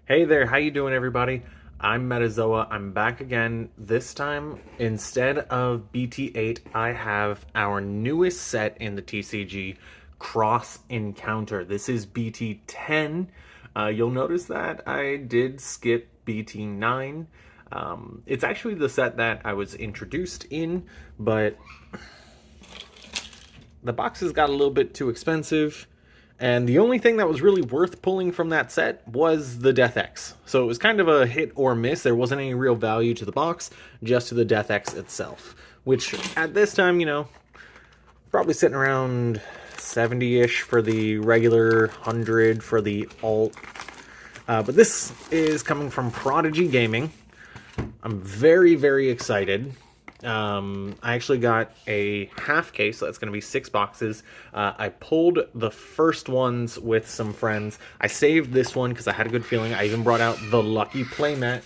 Hey there, how you doing everybody? I'm Metazoa. I'm back again. This time, instead of BT-8, I have our newest set in the TCG, Xros Encounter. This is BT-10. You'll notice that I did skip BT-9. It's actually the set that I was introduced in, but the boxes got a little bit too expensive. And the only thing that was really worth pulling from that set was the Death X. So it was kind of a hit or miss. There wasn't any real value to the box, just to the Death X itself. Which, at this time, probably sitting around 70-ish for the regular, 100 for the alt. But this is coming from Prodigy Gaming. I'm very, very excited. I actually got a half case, so that's going to be 6 boxes. I pulled the first ones with some friends. I saved this one because I had a good feeling. I even brought out the Lucky Playmat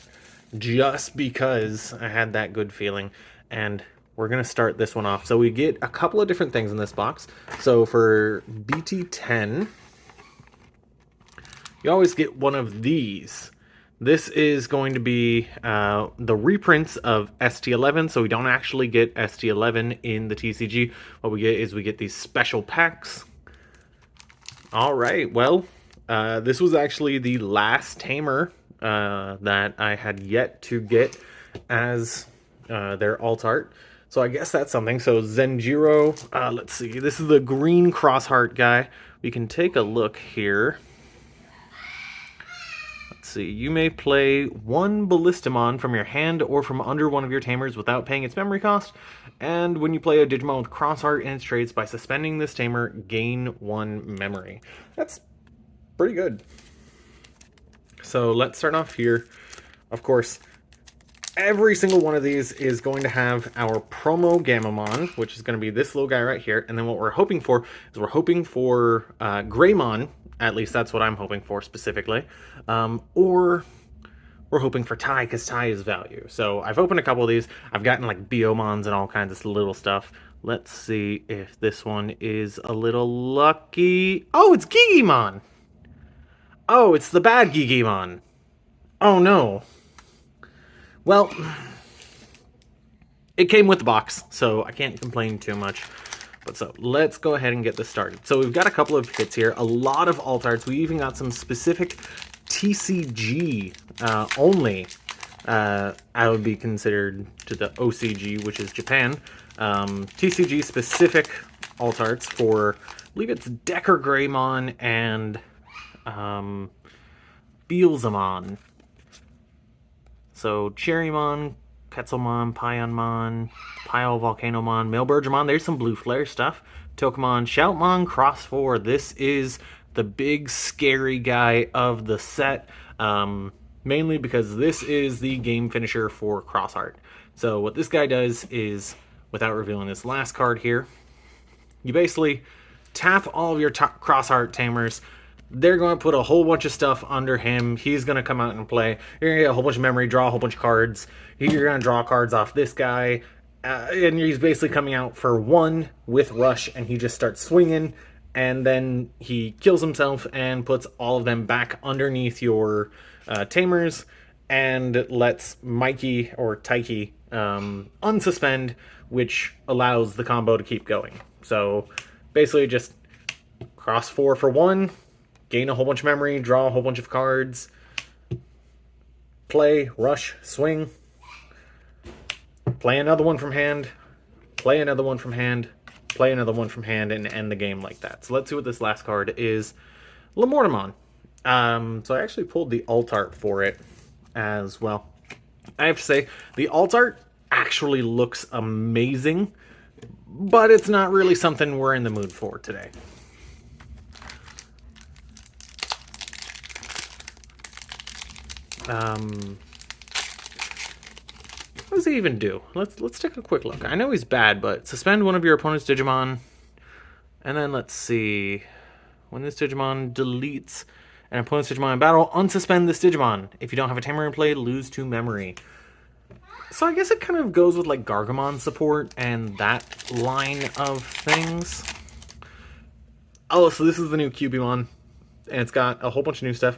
just because I had that good feeling. And we're going to start this one off. So we get a couple of different things in this box. So for BT-10, you always get one of these. This is going to be the reprints of ST11, so we don't actually get ST11 in the TCG. What we get is we get these special packs. All right, well, this was actually the last Tamer that I had yet to get as their alt art. So I guess that's something. So Zenjiro, let's see, this is the green XrosHeart guy. We can take a look here. See, you may play one Ballistamon from your hand or from under one of your tamers without paying its memory cost, and when you play a Digimon with XrosHeart in its traits, by suspending this tamer, gain 1 memory. That's pretty good. So let's start off here. Of course, every single one of these is going to have our promo Gamamon, which is going to be this little guy right here, and then what we're hoping for is Greymon. At least that's what I'm hoping for specifically. Or we're hoping for Tai, because Tai is value. So I've opened a couple of these. I've gotten like Biomons and all kinds of little stuff. Let's see if this one is a little lucky. Oh, it's Gigimon! Oh, it's the bad Gigimon. Oh no. Well, it came with the box, so I can't complain too much. But so, let's go ahead and get this started. So we've got a couple of hits here, a lot of alt arts. We even got some specific TCG only. I would be considered to the OCG, which is Japan. TCG specific alt arts for, I believe it's Decker Greymon and Beelzemon. So Cherrymon, Quetzalmon, Pionmon, Volcanomon, Mailburgermon. There's some Blue Flare stuff. Tokamon, Shoutmon, Cross 4. This is the big scary guy of the set. Mainly because this is the game finisher for XrosHeart. So what this guy does is, without revealing this last card here, you basically tap all of your XrosHeart tamers. They're going to put a whole bunch of stuff under him. He's going to come out and play. You're going to get a whole bunch of memory, draw a whole bunch of cards. You're going to draw cards off this guy. And he's basically coming out for 1 with Rush, and he just starts swinging. And then he kills himself and puts all of them back underneath your tamers and lets Mikey or Taiki unsuspend, which allows the combo to keep going. So basically just cross 4 for 1. Gain a whole bunch of memory, draw a whole bunch of cards, play, rush, swing, play another one from hand, play another one from hand, play another one from hand, and end the game like that. So let's see what this last card is. Lamortimon. So I actually pulled the alt art for it as well. I have to say, the alt art actually looks amazing, but it's not really something we're in the mood for today. What does he even do? Let's take a quick look. I know he's bad, but suspend one of your opponent's Digimon, and then let's see. When this Digimon deletes an opponent's Digimon in battle, unsuspend this Digimon. If you don't have a tamer in play, lose 2 memory. So I guess it kind of goes with like Gargamon support and that line of things. Oh, so this is the new Cubimon, and it's got a whole bunch of new stuff.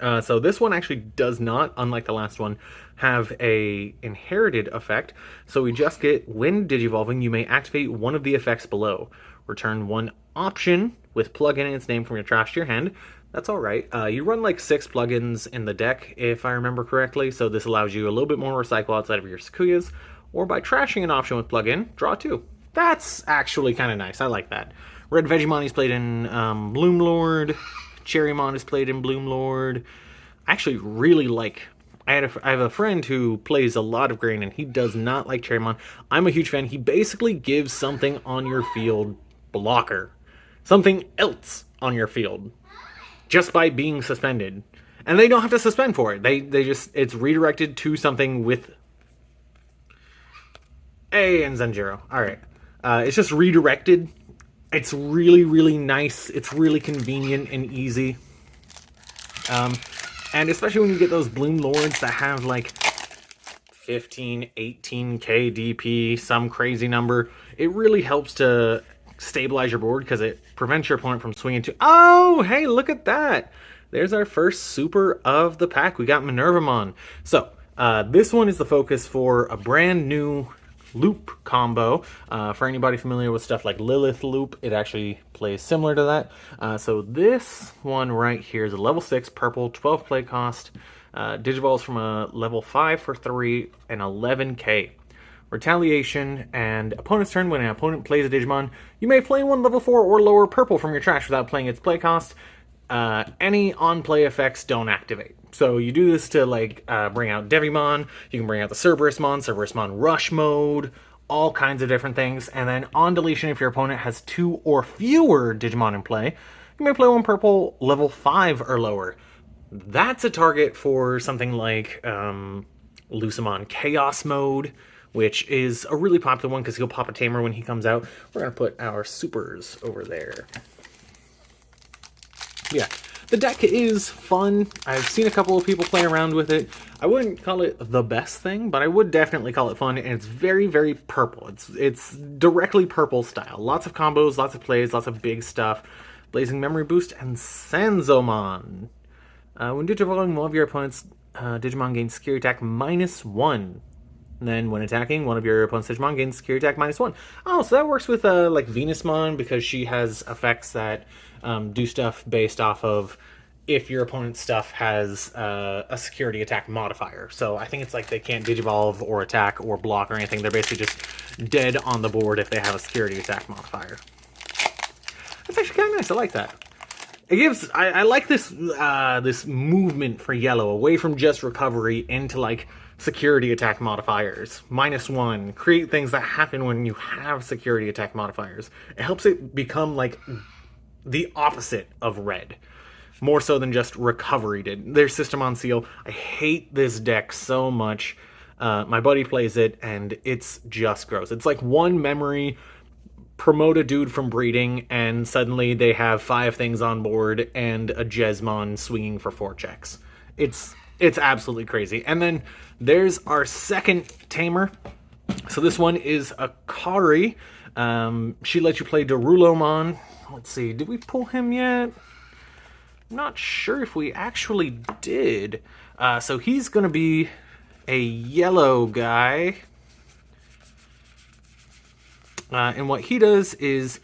So this one actually does not, unlike the last one, have a inherited effect. So we just get, when digivolving, you may activate one of the effects below. Return one option with plugin in its name from your trash to your hand. That's all right. You run like 6 plugins in the deck, if I remember correctly, so this allows you a little bit more recycle outside of your Sakuyas. Or by trashing an option with plugin, draw 2. That's actually kind of nice. I like that. Red Vegemon is played in Bloom Lord. Cherrymon is played in Bloom Lord. I actually really like... I have a friend who plays a lot of Grain, and he does not like Cherrymon. I'm a huge fan. He basically gives something on your field blocker. Something else on your field. Just by being suspended. And they don't have to suspend for it. They just... It's redirected to something with... and Zenjiro. Alright. It's just redirected. It's really, really nice. It's really convenient and easy. And especially when you get those Bloom Lords that have like 15, 18k DP, some crazy number, it really helps to stabilize your board because it prevents your opponent from swinging to... Oh, hey, look at that! There's our first super of the pack. We got Minervamon. So, this one is the focus for a brand new loop combo. For anybody familiar with stuff like Lilith Loop, it actually plays similar to that. So this one right here is a level 6 purple, 12 play cost. Digivolves from a level 5 for 3 and 11k. Retaliation, and opponent's turn. When an opponent plays a Digimon, you may play one level 4 or lower purple from your trash without playing its play cost. Any on-play effects don't activate. So you do this to like bring out Devimon, you can bring out the Cerberusmon Rush mode, all kinds of different things. And then on deletion, if your opponent has 2 or fewer Digimon in play, you may play one purple level 5 or lower. That's a target for something like Lucemon Chaos mode, which is a really popular one because he'll pop a tamer when he comes out. We're going to put our supers over there. Yeah, the deck is fun. I've seen a couple of people play around with it. I wouldn't call it the best thing, but I would definitely call it fun, and it's very, very purple. It's directly purple style. Lots of combos, lots of plays, lots of big stuff. Blazing Memory Boost and Sanzomon. When digivolving, one of your opponent's Digimon gains Security Attack -1. And then when attacking, one of your opponent's Digimon gains Security Attack -1. Oh, so that works with like Venusmon, because she has effects that do stuff based off of if your opponent's stuff has a Security Attack modifier. So I think it's like they can't Digivolve or attack or block or anything. They're basically just dead on the board if they have a Security Attack modifier. That's actually kind of nice. I like that. It gives... I like this this movement for yellow away from just recovery into like security attack modifiers. -1. Create things that happen when you have security attack modifiers. It helps it become like the opposite of red. More so than just recovery did. Their System on Seal. I hate this deck so much. My buddy plays it and it's just gross. It's like one memory, promote a dude from breeding, and suddenly they have 5 things on board and a Jesmon swinging for 4 checks. It's absolutely crazy. And then there's our second tamer. So this one is Akari. She lets you play Darulomon. Let's see, did we pull him yet? I'm not sure if we actually did. So he's going to be a yellow guy. And what he does is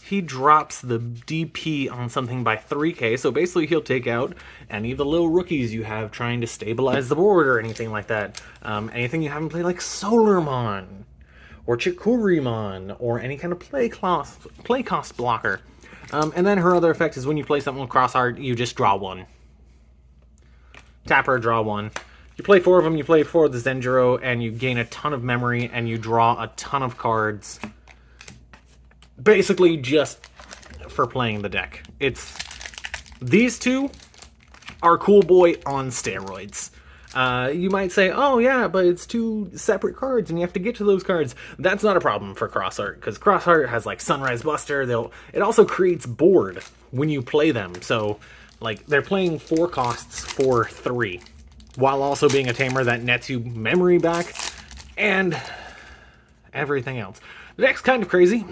he drops the DP on something by 3k, so basically he'll take out any of the little rookies you have trying to stabilize the board or anything like that. Anything you haven't played, like Solarmon or Chikurimon or any kind of play cost blocker. And then her other effect is when you play something with XrosHeart, you just draw 1. Tap her, draw 1. You play 4 of them, you play 4 of the Zenjiro, and you gain a ton of memory, and you draw a ton of cards. Basically just for playing the deck. These two are Cool Boy on steroids. You might say, oh yeah, but it's 2 separate cards and you have to get to those cards. That's not a problem for XrosHeart, because XrosHeart has like Sunrise Buster. It also creates board when you play them. So like they're playing 4 costs for 3, while also being a tamer that nets you memory back and everything else. The deck's kind of crazy.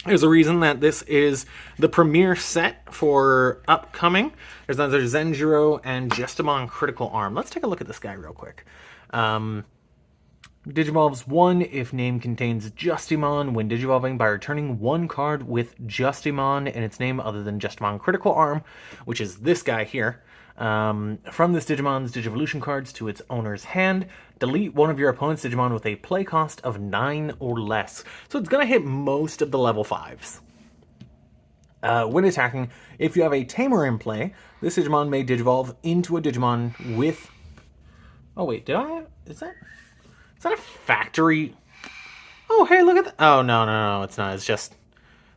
There's a reason that this is the premier set for upcoming. There's another Zenjiro and Jesmon Critical Arm. Let's take a look at this guy real quick. Digivolves 1 if name contains Justimon when digivolving by returning one card with Justimon in its name other than Jesmon Critical Arm, which is this guy here. From this Digimon's Digivolution cards to its owner's hand, delete one of your opponent's Digimon with a play cost of 9 or less. So it's going to hit most of the level 5s. When attacking, if you have a Tamer in play, this Digimon may Digivolve into a Digimon with... Oh wait, did I... Is that a factory? Oh, hey, look at that. Oh, no, it's not. It's just...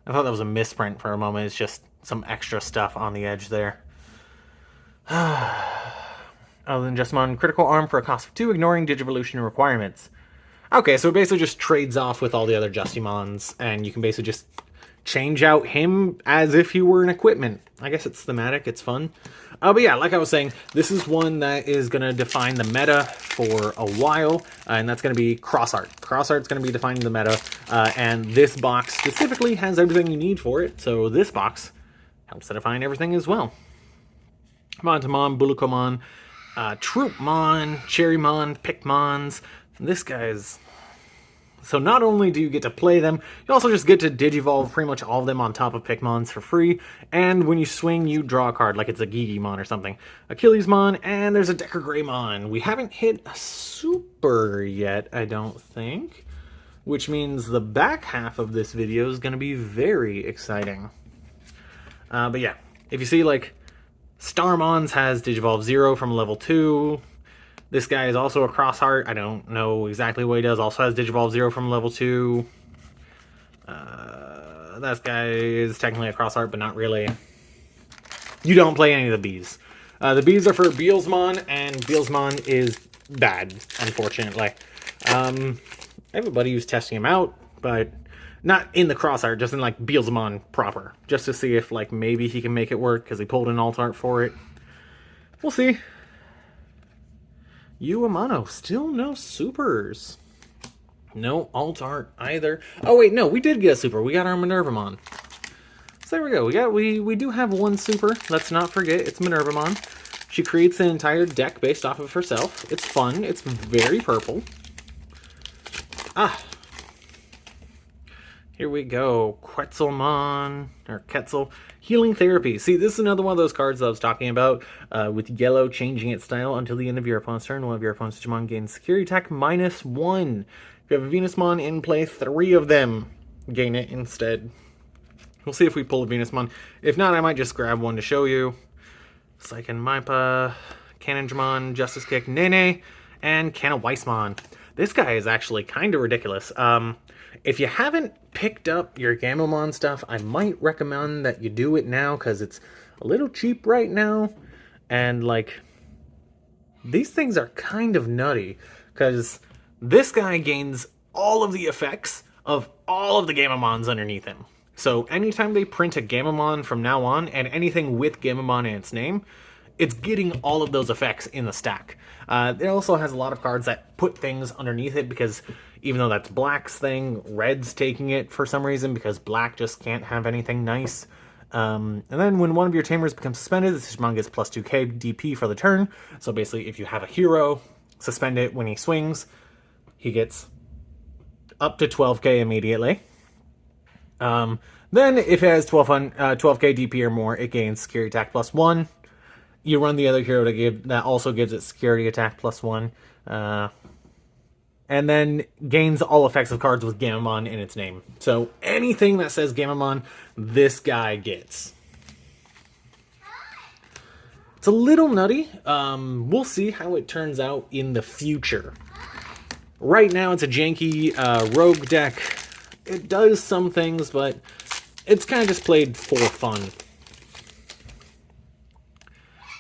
I thought that was a misprint for a moment. It's just some extra stuff on the edge there. Other than Jesmon Critical Arm for a cost of 2, ignoring Digivolution requirements. Okay, so it basically just trades off with all the other Justimons, and you can basically just change out him as if he were an equipment. I guess it's thematic, it's fun. But yeah, like I was saying, this is one that is going to define the meta for a while, and that's going to be XrosHeart. XrosHeart's going to be defining the meta, and this box specifically has everything you need for it, so this box helps to define everything as well. Montamon, Bulukomon, Troopmon, Cherrymon, Pikmons. This guy's... So not only do you get to play them, you also just get to Digivolve pretty much all of them on top of Pikmons for free, and when you swing, you draw a card, like it's a Gigimon or something. Achillesmon, and there's a Decker Greymon. We haven't hit a Super yet, I don't think, which means the back half of this video is going to be very exciting. But yeah, if you see, like, Starmon's has Digivolve 0 from level 2. This guy is also a XrosHeart. I don't know exactly what he does. Also has Digivolve 0 from level 2. That guy is technically a XrosHeart, but not really. You don't play any of the Bs. The Bs are for Beelsmon, and Beelsmon is bad, unfortunately. I have a buddy who's testing him out, but not in the XrosHeart, just in, like, Beelsmon proper. Just to see if, like, maybe he can make it work, because he pulled an alt art for it. We'll see. Amano, still no supers. No alt art either. Oh wait, no, we did get a super. We got our Minervamon. So there we go. We do have one super. Let's not forget, it's Minervamon. She creates an entire deck based off of herself. It's fun. It's very purple. Here we go. Quetzalmon, or Quetzal. Healing Therapy. See, this is another one of those cards that I was talking about, with yellow changing its style until the end of your opponent's turn. One of your opponent's Digimon gains security attack -1. If you have a Venusmon in play, 3 of them gain it instead. We'll see if we pull a Venusmon. If not, I might just grab one to show you. Psychen Maipa, Cannonjamon, Justice Kick, Nene, and Cannaweismon. This guy is actually kind of ridiculous. If you haven't picked up your Gamamon stuff, I might recommend that you do it now, because it's a little cheap right now. And, like, these things are kind of nutty, because this guy gains all of the effects of all of the Gamamons underneath him. So anytime they print a Gamamon from now on, and anything with Gamamon in its name, it's getting all of those effects in the stack. It also has a lot of cards that put things underneath it, because even though that's Black's thing, Red's taking it for some reason, because Black just can't have anything nice. And then when one of your Tamers becomes suspended, this Digimon gets plus 2k DP for the turn. So basically, if you have a hero, suspend it when he swings, he gets up to 12k immediately. Then if it has 12k DP or more, it gains security attack +1. You run the other hero that also gives it security attack +1. And then gains all effects of cards with Gamamon in its name. So anything that says Gamamon, this guy gets. It's a little nutty. We'll see how it turns out in the future. Right now it's a janky rogue deck. It does some things, but it's kind of just played for fun.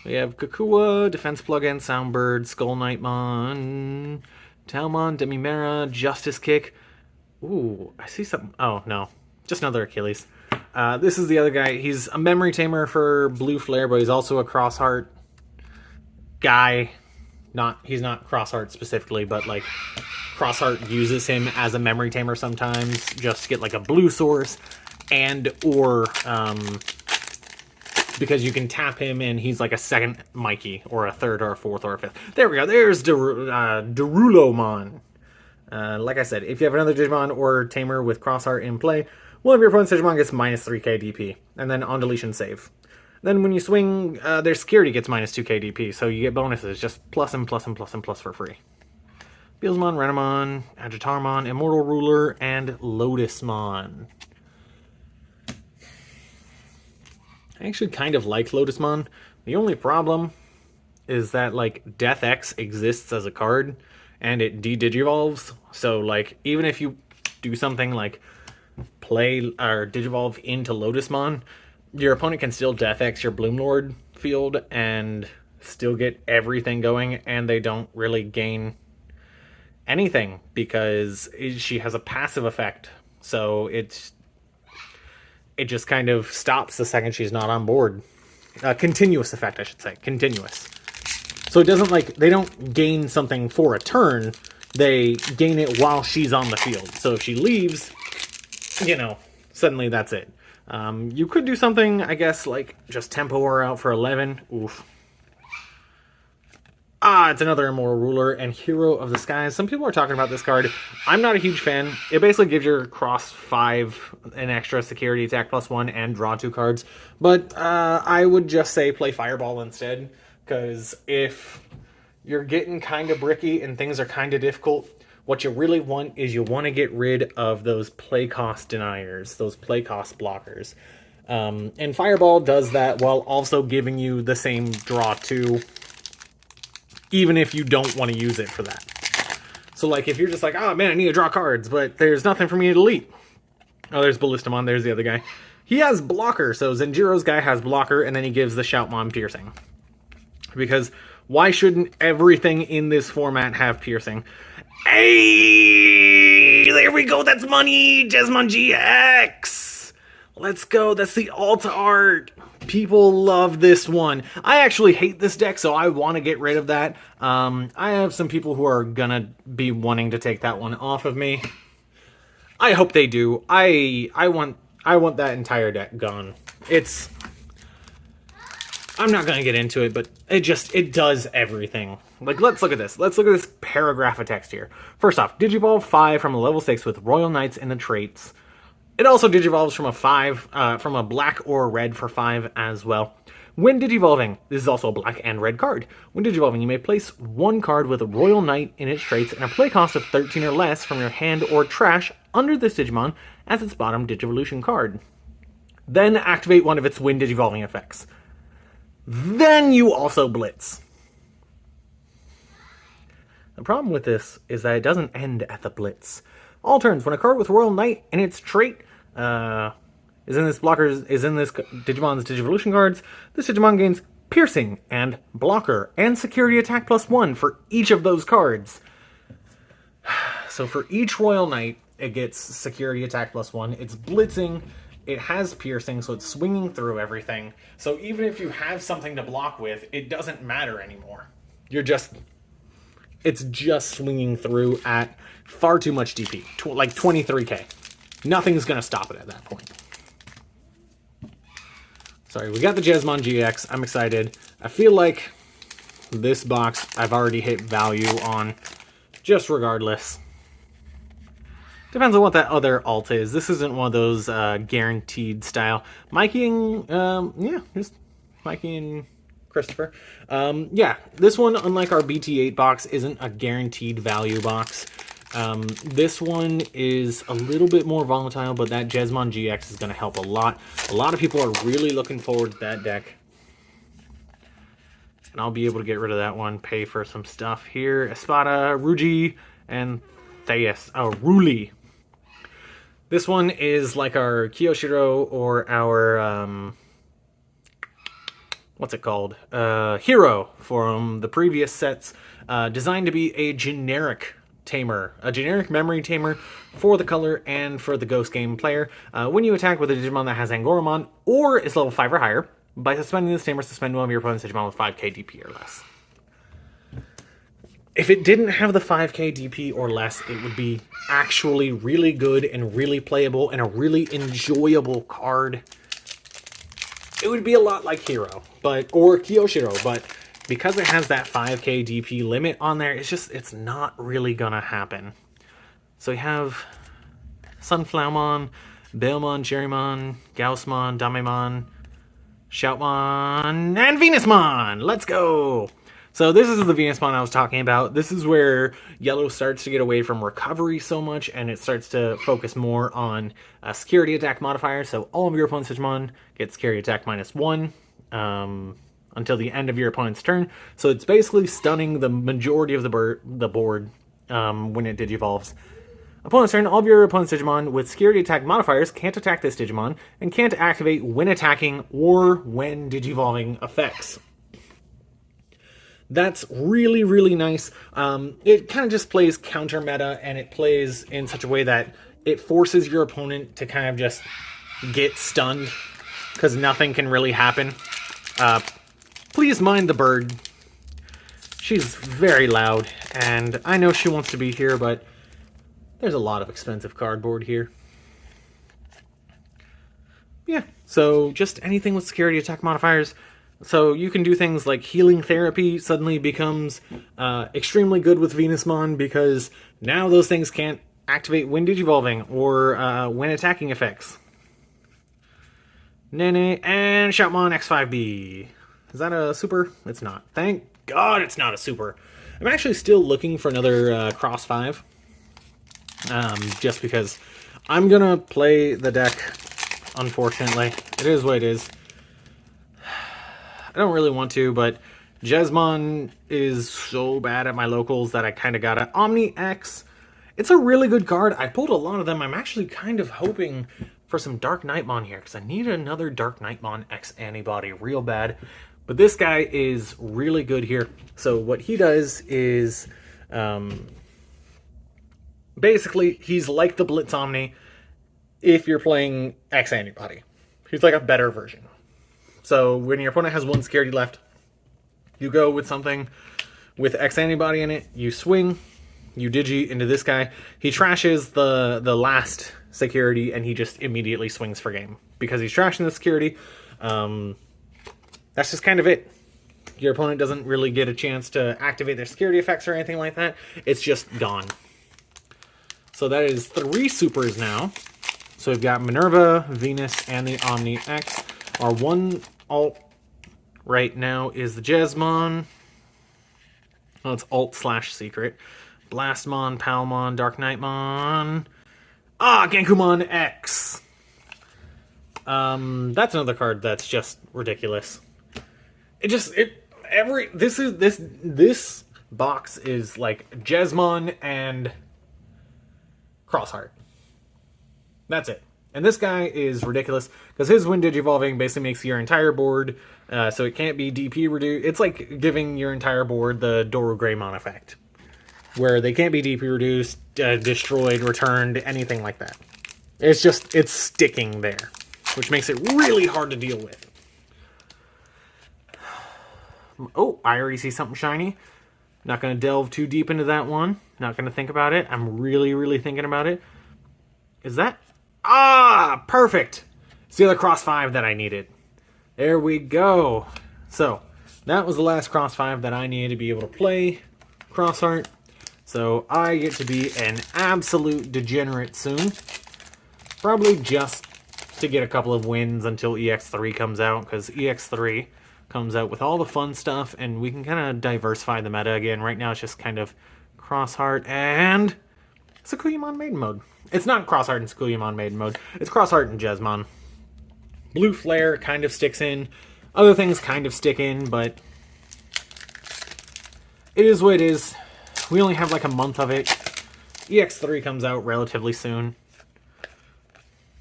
We have Kakua, Defense Plugin, Soundbird, Skull Knightmon, Talmon, Demimera, Justice Kick. Ooh, I see something. Oh, no. Just another Achilles. This is the other guy. He's a memory tamer for Blue Flare, but he's also a XrosHeart guy. He's not XrosHeart specifically, but, like, XrosHeart uses him as a memory tamer sometimes, just to get, like, a blue source. and or because you can tap him and he's like a second Mikey, or a third, or a fourth, or a fifth. There we go. There's Darulomon. Like I said, if you have another Digimon or Tamer with XrosHeart in play, one of your opponent's Digimon gets minus 3k DP, and then on deletion save. Then when you swing, their security gets minus 2k DP, so you get bonuses, just plus and plus and plus and plus for free. Beelzemon, Renamon, Agitarmon, Immortal Ruler, and Lotusmon. I actually kind of like Lotusmon. The only problem is that, like, Death X exists as a card, and it de-digivolves, so, like, even if you do something like play or digivolve into Lotusmon, your opponent can still Death X your Bloomlord field and still get everything going, and they don't really gain anything because she has a passive effect. So it just kind of stops the second she's not on board. Continuous effect, I should say. Continuous. So it doesn't, like, they don't gain something for a turn, they gain it while she's on the field. So if she leaves, you know, suddenly that's it. You could do something, I guess, like just tempo her out for 11. Oof. It's another Immortal Ruler and Hero of the Skies. Some people are talking about this card. I'm not a huge fan. It basically gives your cross 5 an extra security attack +1 and draw 2 cards. But I would just say play Fireball instead, because if you're getting kind of bricky and things are kind of difficult, what you really want is you want to get rid of those play cost deniers, those play cost blockers. And Fireball does that while also giving you the same draw 2, even if you don't want to use it for that. So, like, if you're just like, oh man, I need to draw cards, but there's nothing for me to delete. Oh, there's Ballistamon, there's the other guy. He has blocker, so Zenjiro's guy has blocker, and then he gives the Shoutmon piercing. Because why shouldn't everything in this format have piercing? Hey, there we go, that's money! Jesmon GX! Let's go, that's the alt art! People love this one. I actually hate this deck, so I want to get rid of that. I have some people who are gonna be wanting to take that one off of me. I hope they do. I want that entire deck gone. I'm not gonna get into it, but it does everything. Like, let's look at this. Let's look at this paragraph of text here. First off, Digivolve 5 from a level 6 with Royal Knights in the traits. It also digivolves from a 5, from a black or red for 5 as well. When digivolving, this is also a black and red card. When digivolving, you may place one card with a Royal Knight in its traits and a play cost of 13 or less from your hand or trash under this Digimon as its bottom Digivolution card. Then activate one of its when digivolving effects. Then you also blitz. The problem with this is that it doesn't end at the blitz. All turns, when a card with Royal Knight in its trait is in this Digimon's Digivolution cards, this Digimon gains Piercing and Blocker and Security Attack +1 for each of those cards. So for each Royal Knight, it gets Security Attack +1. It's blitzing. It has Piercing, so it's swinging through everything. So even if you have something to block with, it doesn't matter anymore. It's just swinging through at far too much DP, like 23k. Nothing's going to stop it at that point. Sorry, we got the Jesmon GX. I'm excited. I feel like this box I've already hit value on, just regardless. Depends on what that other alt is. This isn't one of those guaranteed style. Mikey and, yeah, just Mikey and Christopher. Yeah, this one, unlike our BT-8 box, isn't a guaranteed value box. This one is a little bit more volatile, but that Jesmon GX is going to help a lot. A lot of people are really looking forward to that deck. And I'll be able to get rid of that one, pay for some stuff here. Espada, Ruji, and Thais. Oh, Ruli. This one is like our Kiyoshiro or our, what's it called? Hero from the previous sets. Designed to be a generic tamer, a generic memory tamer for the color and for the Ghost Game player. When you attack with a Digimon that has Angoramon or is level 5 or higher, by suspending this tamer, suspend one of your opponent's Digimon with 5k DP or less. if it didn't have the 5k DP or less, it would be actually really good and really playable and a really enjoyable card. It would be a lot like Hero, or Kiyoshiro, but because it has that 5k DP limit on there, it's not really gonna happen. So we have Sunflowermon, Balemon, Jerrymon, Gaussmon, Damemon, Shoutmon, and Venusmon! Let's go! So this is the Venusmon I was talking about. This is where Yellow starts to get away from recovery so much, and it starts to focus more on security attack modifier. So all of your opponent's Digimon get security attack -1 until the end of your opponent's turn. So it's basically stunning the majority of the board when it digivolves. Opponent's turn, all of your opponent's Digimon with security attack modifiers can't attack this Digimon and can't activate when attacking or when digivolving effects. That's really, really nice. It kind of just plays counter meta, and it plays in such a way that it forces your opponent to kind of just get stunned because nothing can really happen. Please mind the bird. She's very loud, and I know she wants to be here, but there's a lot of expensive cardboard here. Yeah, so just anything with security attack modifiers. So you can do things like Healing Therapy suddenly becomes extremely good with Venusmon because now those things can't activate when digivolving or when attacking effects. Nene and Shoutmon X5B. Is that a super? It's not. Thank God it's not a super. I'm actually still looking for another Cross 5. Just because I'm gonna play the deck, unfortunately. It is what it is. I don't really want to, but Jesmon is so bad at my locals that I kind of gotta. Omni X. It's a really good card. I pulled a lot of them. I'm actually kind of hoping for some Dark Nightmon here because I need another Dark Nightmon X antibody real bad. But this guy is really good here. So what he does is, basically, he's like the Blitz Omni if you're playing X antibody. He's like a better version. So when your opponent has one security left, you go with something with X antibody in it, you swing, you digi into this guy. He trashes the last security, and he just immediately swings for game. Because he's trashing the security, that's just kind of it. Your opponent doesn't really get a chance to activate their security effects or anything like that. It's just gone. So that is 3 supers now. So we've got Minerva, Venus, and the Omni X. Our one alt right now is the Jesmon. Well, it's alt/secret. Blastmon, Palmon, Dark Nightmon. Gankumon X. That's another card that's just ridiculous. This box is like Jesmon and XrosHeart. That's it. And this guy is ridiculous because his when digivolving basically makes your entire board so it can't be DP reduced. It's like giving your entire board the Doru Greymon effect, where they can't be DP reduced, destroyed, returned, anything like that. It's sticking there, which makes it really hard to deal with. Oh, I already see something shiny. Not going to delve too deep into that one. Not going to think about it. I'm really, really thinking about it. Is that? Perfect. It's the other Cross 5 that I needed. There we go. So, that was the last Cross 5 that I needed to be able to play XrosHeart. So, I get to be an absolute degenerate soon. Probably just to get a couple of wins until EX3 comes out, because EX3 comes out with all the fun stuff, and we can kind of diversify the meta again. Right now, it's just kind of XrosHeart and Sakuyamon Maiden Mode. It's not XrosHeart and Sakuyamon Maiden Mode. It's XrosHeart and Jesmon. Blue Flare kind of sticks in. Other things kind of stick in, but it is what it is. We only have like a month of it. EX3 comes out relatively soon.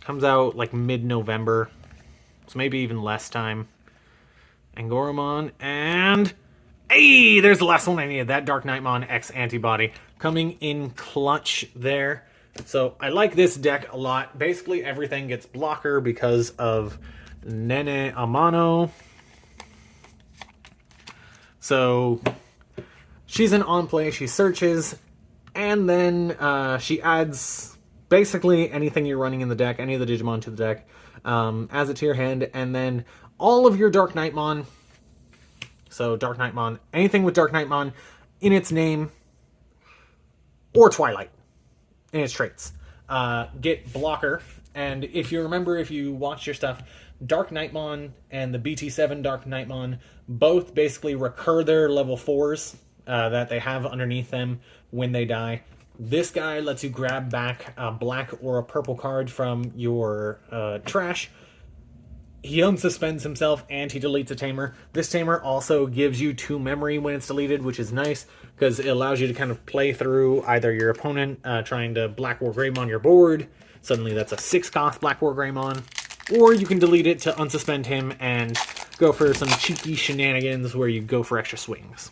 Comes out like mid-November. So maybe even less time. Angoromon and... Hey! There's the last one I needed. That Dark Nightmon X antibody. Coming in clutch there. So I like this deck a lot. Basically everything gets blocker because of Nene Amano. So she's an on-play, she searches, and then she adds basically anything you're running in the deck, any of the Digimon to the deck, adds it to your hand, and then all of your Dark Knightmon, so Dark Knightmon, anything with Dark Knightmon in its name, or Twilight in its traits, get blocker. And if you remember, if you watch your stuff, Dark Knightmon and the BT-10 Dark Knightmon both basically recur their level 4s that they have underneath them when they die. This guy lets you grab back a black or a purple card from your trash. He unsuspends himself and he deletes a tamer. This tamer also gives you 2 memory when it's deleted, which is nice because it allows you to kind of play through either your opponent trying to Black War Greymon your board. Suddenly that's a 6-cost Black War Greymon. Or you can delete it to unsuspend him and go for some cheeky shenanigans where you go for extra swings.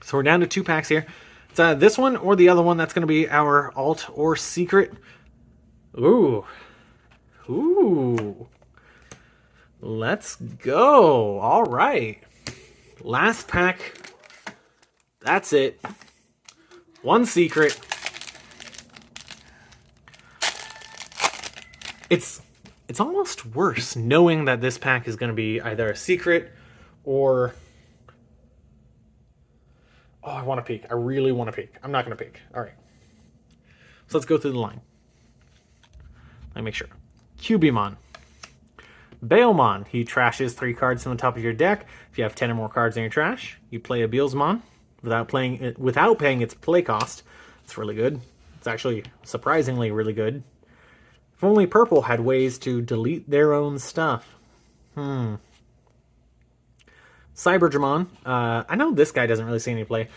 So we're down to 2 packs here. It's this one or the other one. That's going to be our alt or secret. Ooh. Ooh. Let's go. All right. Last pack. That's it. 1 secret. It's almost worse knowing that this pack is going to be either a secret or... Oh, I want to peek. I really want to peek. I'm not going to peek. All right. So let's go through the line. Let me make sure. Cubimon. Bailmon. He trashes 3 cards from the top of your deck. If you have 10 or more cards in your trash, you play a Beelsmon without paying its play cost. It's really good. It's actually surprisingly really good. If only Purple had ways to delete their own stuff. Cyberdramon. I know this guy doesn't really see any play.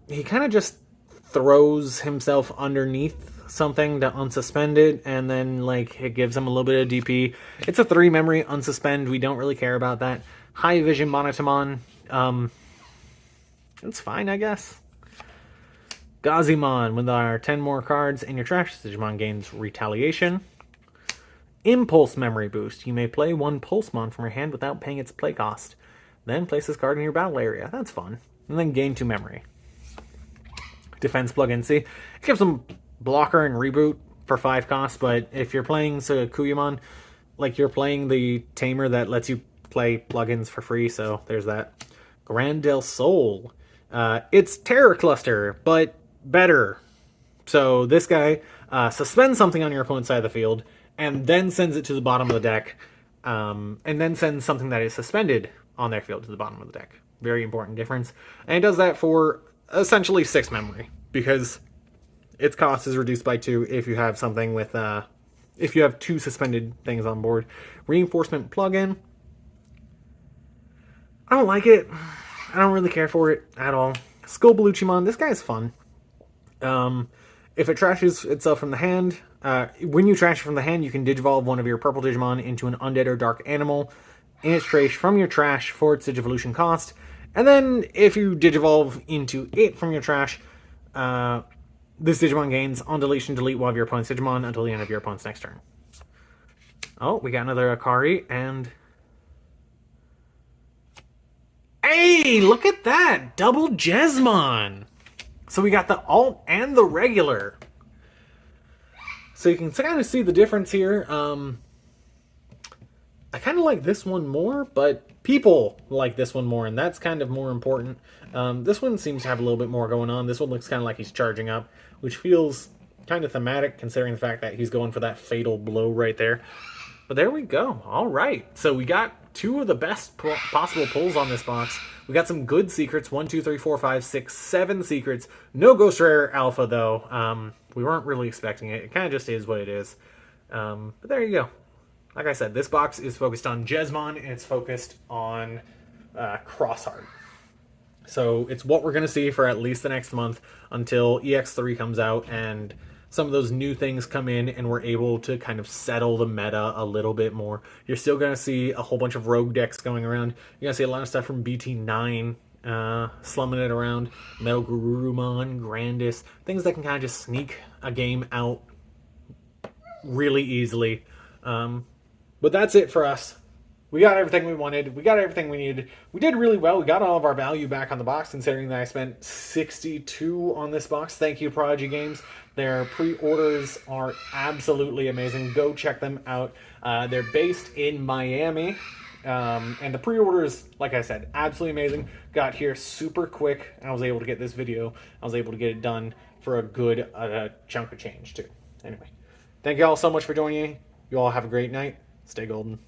He kind of just throws himself underneath something to unsuspend it, and then like it gives him a little bit of DP. It's a 3 memory unsuspend. We don't really care about that. High Vision Monotamon. It's fine, I guess. Gazimon. With our 10 more cards in your trash, Digimon gains Retaliation. Impulse Memory Boost. You may play 1 Pulsemon from your hand without paying its play cost. Then place this card in your battle area. That's fun. And then gain 2 memory. Defense plugin. See, it gives them blocker and reboot for 5 costs, but if you're playing Kuyamon, like you're playing the tamer that lets you play plugins for free, so there's that. Grand Del Sol. It's Terror Cluster, but better. So this guy suspends something on your opponent's side of the field, and then sends it to the bottom of the deck, and then sends something that is suspended on their field to the bottom of the deck. Very important difference. And it does that for essentially 6 memory, because its cost is reduced by 2 if you have something with, if you have 2 suspended things on board. Reinforcement plugin. I don't like it. I don't really care for it at all. Skullbaluchimon, this guy's fun. If it trashes itself from the hand, when you trash it from the hand, you can digivolve one of your purple Digimon into an undead or dark animal in its trash from your trash for its Digivolution cost. And then if you digivolve into it from your trash, this Digimon gains on deletion, delete one of your opponent's Digimon until the end of your opponent's next turn. Oh, we got another Akari, and... Hey, look at that! Double Jesmon! So we got the alt and the regular. So you can kind of see the difference here. I kind of like this one more, but people like this one more, and that's kind of more important. This one seems to have a little bit more going on. This one looks kind of like he's charging up, which feels kind of thematic considering the fact that he's going for that fatal blow right there. But there we go. All right. So we got 2 of the best possible pulls on this box. We got some good secrets. 1, 2, 3, 4, 5, 6, 7 secrets. No Ghost Rare Alpha, though. We weren't really expecting it. It kind of just is what it is. But there you go. Like I said, this box is focused on Jesmon, and it's focused on XrosHeart. So it's what we're going to see for at least the next month until EX3 comes out and some of those new things come in and we're able to kind of settle the meta a little bit more. You're still going to see a whole bunch of rogue decks going around. You're going to see a lot of stuff from BT-9 slumming it around. Metal Garurumon, Grandis, things that can kind of just sneak a game out really easily. But that's it for us. We got everything we wanted. We got everything we needed. We did really well. We got all of our value back on the box, considering that I spent 62 on this box. Thank you, Prodigy Games. Their pre-orders are absolutely amazing. Go check them out. They're based in Miami. And the pre-orders, like I said, absolutely amazing. Got here super quick. I was able to get this video. I was able to get it done for a good chunk of change, too. Anyway, thank you all so much for joining me. You all have a great night. Stay golden.